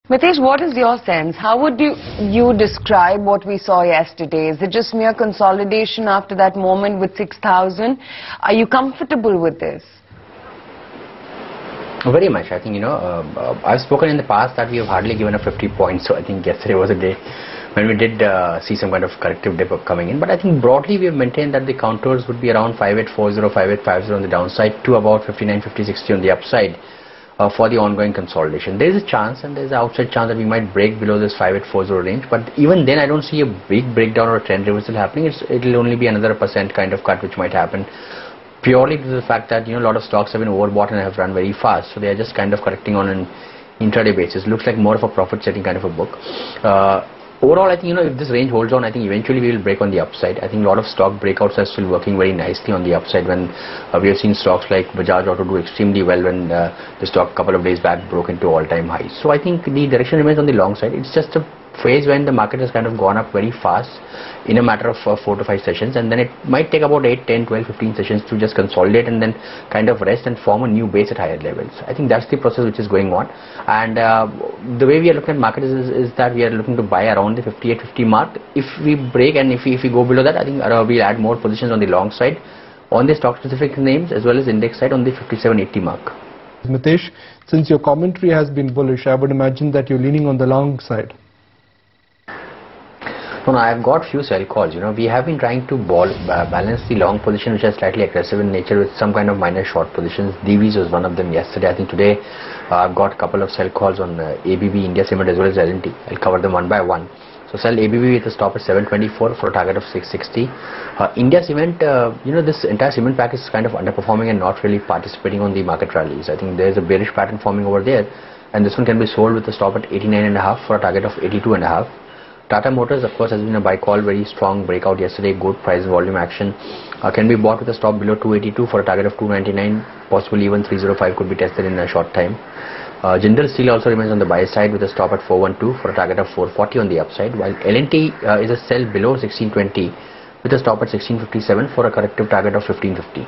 Mitesh, what is your sense? How would you describe what we saw yesterday? Is it just mere consolidation after that moment with 6,000? Are you comfortable with this? Very much. I think, I've spoken in the past that we have hardly given a 50 points. So I think yesterday was a day when we did see some kind of corrective dip coming in. But I think broadly we have maintained that the counters would be around 5840, 5850 on the downside to about 59, 50, 60 on the upside. For the ongoing consolidation, there is a chance, and there is an outside chance that we might break below this 5840 range. But even then, I don't see a big breakdown or a trend reversal happening. It'll only be another % kind of cut which might happen, purely due to the fact that a lot of stocks have been overbought and have run very fast. So they are just kind of correcting on an intraday basis. Looks like more of a profit-setting kind of a book. Overall, I think, if this range holds on, I think eventually we will break on the upside. I think a lot of stock breakouts are still working very nicely on the upside when we have seen stocks like Bajaj Auto do extremely well when the stock a couple of days back broke into all-time highs. So I think the direction remains on the long side. It's just a phase when the market has kind of gone up very fast in a matter of 4 to 5 sessions, and then it might take about 8, 10, 12, 15 sessions to just consolidate and then kind of rest and form a new base at higher levels. I think that's the process which is going on, and the way we are looking at market is that we are looking to buy around the 58.50 mark. If we break and if we go below that, I think we'll add more positions on the long side on the stock specific names as well as index side on the 57.80 mark. Mitesh, since your commentary has been bullish, I would imagine that you're leaning on the long side. No, I've got few sell calls. We have been trying to balance the long position, which are slightly aggressive in nature, with some kind of minor short positions. DVs was one of them yesterday. I think today I've got a couple of sell calls on ABB, India Cement as well as L&T. I'll cover them one by one. So sell ABB with a stop at 724 for a target of 660. India Cement, this entire cement pack is kind of underperforming and not really participating on the market rallies. I think there's a bearish pattern forming over there, and this one can be sold with a stop at 89.5 for a target of 82.5. Tata Motors, of course, has been a buy call, very strong breakout yesterday, good price volume action. Can be bought with a stop below 282 for a target of 299, possibly even 305 could be tested in a short time. Jindal Steel also remains on the buy side with a stop at 412 for a target of 440 on the upside, while L&T is a sell below 1620 with a stop at 1657 for a corrective target of 1550.